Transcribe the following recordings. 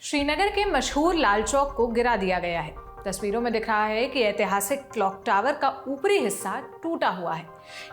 श्रीनगर के मशहूर लाल चौक को गिरा दिया गया है। तस्वीरों में दिख रहा है कि ऐतिहासिक क्लॉक टावर का ऊपरी हिस्सा टूटा हुआ है।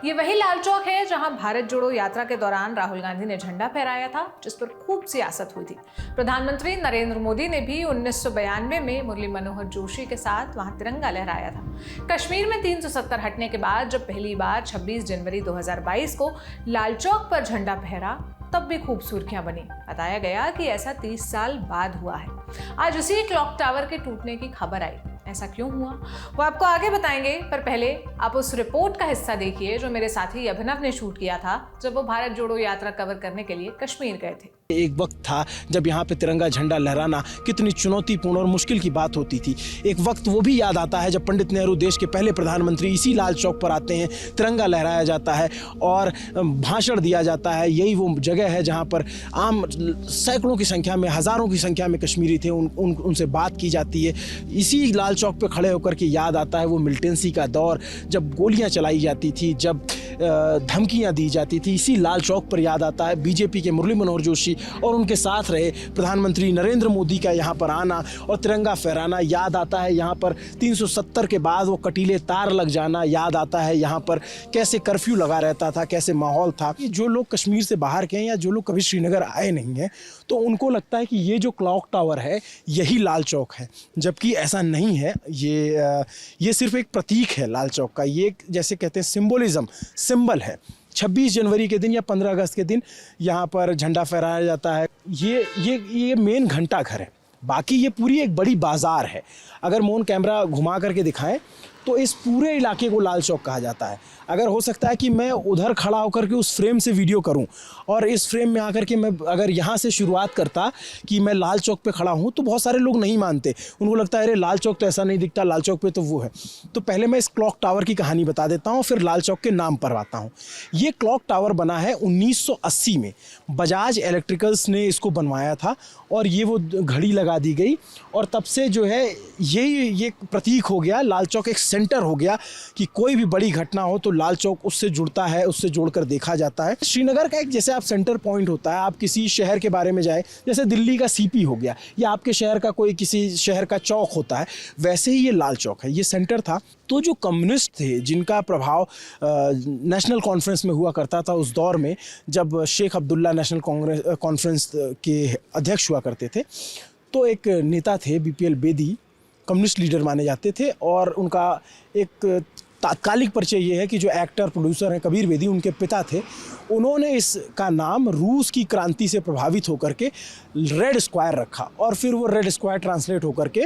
ये वही लाल चौक है जहां भारत जोड़ो यात्रा के दौरान राहुल गांधी ने झंडा फहराया था, जिस पर खूब सियासत हुई थी। प्रधानमंत्री नरेंद्र मोदी ने भी 1992 में मुरली मनोहर जोशी के साथ वहां तिरंगा लहराया था। कश्मीर में 370 हटने के बाद जब पहली बार 26 जनवरी 2022 को लाल चौक पर झंडा फहरा, तब भी खूब सुर्खियां बनी। बताया गया कि ऐसा 30 साल बाद हुआ है। आज उसी क्लॉक टावर के टूटने की खबर आई। ऐसा क्यों हुआ वो आपको आगे बताएंगे, पर पहले आप उस रिपोर्ट का हिस्सा देखिए जो मेरे साथी अभिनव ने शूट किया था जब वो भारत जोड़ो यात्रा कवर करने के लिए कश्मीर गए थे। एक वक्त था जब यहाँ पे तिरंगा झंडा लहराना कितनी चुनौतीपूर्ण और मुश्किल की बात होती थी। एक वक्त वो भी याद आता है जब पंडित नेहरू देश के पहले प्रधानमंत्री इसी लाल चौक पर आते हैं, तिरंगा लहराया जाता है और भाषण दिया जाता है। यही वो जगह है जहाँ पर आम सैकड़ों की संख्या में, हज़ारों की संख्या में कश्मीरी थे, उनसे बात की जाती है। इसी लाल चौक पर खड़े होकर के याद आता है वो मिलिटेंसी का दौर, जब गोलियाँ चलाई जाती थी, जब धमकियाँ दी जाती थी। इसी लाल चौक पर याद आता है बीजेपी के मुरली मनोहर जोशी और उनके साथ रहे प्रधानमंत्री नरेंद्र मोदी का यहाँ पर आना और तिरंगा फहराना। याद आता है यहाँ पर 370 के बाद वो कटीले तार लग जाना। याद आता है यहाँ पर कैसे कर्फ्यू लगा रहता था, कैसे माहौल था। जो लोग कश्मीर से बाहर के हैं या जो लोग कभी श्रीनगर आए नहीं हैं, तो उनको लगता है कि ये जो क्लॉक टावर है यही लाल चौक है, जबकि ऐसा नहीं है। ये सिर्फ एक प्रतीक है लाल चौक का। ये जैसे कहते हैं सिंबोलिज्म, सिंबल है। 26 जनवरी के दिन या 15 अगस्त के दिन यहाँ पर झंडा फहराया जाता है। ये मेन घंटा घर है। बाकी ये पूरी एक बड़ी बाज़ार है। अगर मोन कैमरा घुमा करके दिखाएं तो इस पूरे इलाके को लाल चौक कहा जाता है। अगर हो सकता है कि मैं उधर खड़ा होकर के उस फ्रेम से वीडियो करूं और इस फ्रेम में आकर के मैं अगर यहाँ से शुरुआत करता कि मैं लाल चौक पे खड़ा हूँ, तो बहुत सारे लोग नहीं मानते। उनको लगता है अरे लाल चौक तो ऐसा नहीं दिखता, लाल चौक पे तो वो है। तो पहले मैं इस क्लॉक टावर की कहानी बता देता हूँ, फिर लाल चौक के नाम पर आता हूँ। ये क्लॉक टावर बना है 1980 में। बजाज इलेक्ट्रिकल्स ने इसको बनवाया था और ये वो घड़ी लगा दी गई और तब से जो है ये प्रतीक हो गया। लाल चौक एक सेंटर हो गया कि कोई भी बड़ी घटना हो तो लाल चौक उससे जुड़ता है, उससे जोड़कर देखा जाता है। श्रीनगर का एक जैसे आप सेंटर पॉइंट होता है, आप किसी शहर के बारे में जाए, जैसे दिल्ली का सीपी हो गया या आपके शहर का कोई किसी शहर का चौक होता है, वैसे ही ये लाल चौक है। ये सेंटर था। तो जो कम्युनिस्ट थे जिनका प्रभाव नेशनल कॉन्फ्रेंस में हुआ करता था उस दौर में, जब शेख अब्दुल्ला नेशनल कॉन्फ्रेंस के अध्यक्ष हुआ करते थे, तो एक नेता थे बीपीएल बेदी, कम्युनिस्ट लीडर माने जाते थे। और उनका एक तात्कालिक परिचय ये है कि जो एक्टर प्रोड्यूसर हैं कबीर बेदी, उनके पिता थे। उन्होंने इसका नाम रूस की क्रांति से प्रभावित होकर के रेड स्क्वायर रखा और फिर वो रेड स्क्वायर ट्रांसलेट होकर के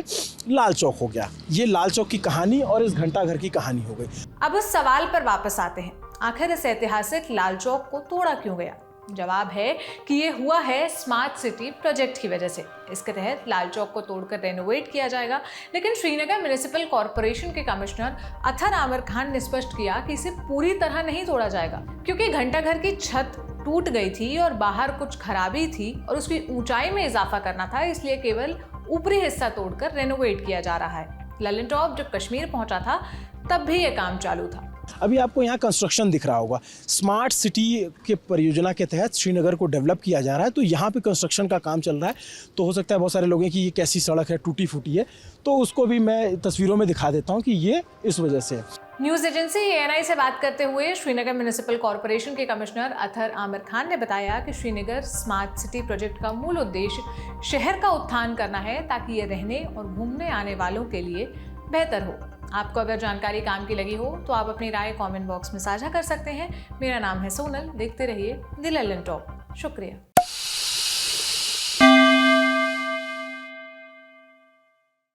लाल चौक हो गया। ये लाल चौक की कहानी और इस घंटाघर की कहानी हो गई। अब उस सवाल पर वापस आते हैं, आखिर इस ऐतिहासिक लाल चौक को तोड़ा क्यों गया? जवाब है कि ये हुआ है स्मार्ट सिटी प्रोजेक्ट की वजह से। इसके तहत लाल चौक को तोड़कर रेनोवेट किया जाएगा, लेकिन श्रीनगर म्युनिसिपल कॉरपोरेशन के कमिश्नर अथर आमिर खान ने स्पष्ट किया कि इसे पूरी तरह नहीं तोड़ा जाएगा, क्योंकि घंटाघर की छत टूट गई थी और बाहर कुछ खराबी थी और उसकी ऊंचाई में इजाफा करना था, इसलिए केवल ऊपरी हिस्सा तोड़कर रेनोवेट किया जा रहा है। ललन टॉप जब कश्मीर पहुंचा था तब भी ये काम चालू था। अभी आपको यहाँ कंस्ट्रक्शन दिख रहा होगा। स्मार्ट सिटी के परियोजना के तहत श्रीनगर को डेवलप किया जा रहा है, तो यहाँ पे कंस्ट्रक्शन का काम चल रहा है। तो हो सकता है बहुत सारे लोग हैं कि ये कैसी सड़क है, टूटी फूटी है, तो उसको भी मैं तस्वीरों में दिखा देता हूँ कि ये इस वजह से है। न्यूज एजेंसी ANI से बात करते हुए श्रीनगर म्युनिसिपल कॉरपोरेशन के कमिश्नर अथर आमिर खान ने बताया कि श्रीनगर स्मार्ट सिटी प्रोजेक्ट का मूल उद्देश्य शहर का उत्थान करना है, ताकि ये रहने और घूमने आने वालों के लिए बेहतर हो। आपको अगर जानकारी काम की लगी हो तो आप अपनी राय कमेंट बॉक्स में साझा कर सकते हैं। मेरा नाम है सोनल। देखते रहिए द ललन टॉप। शुक्रिया।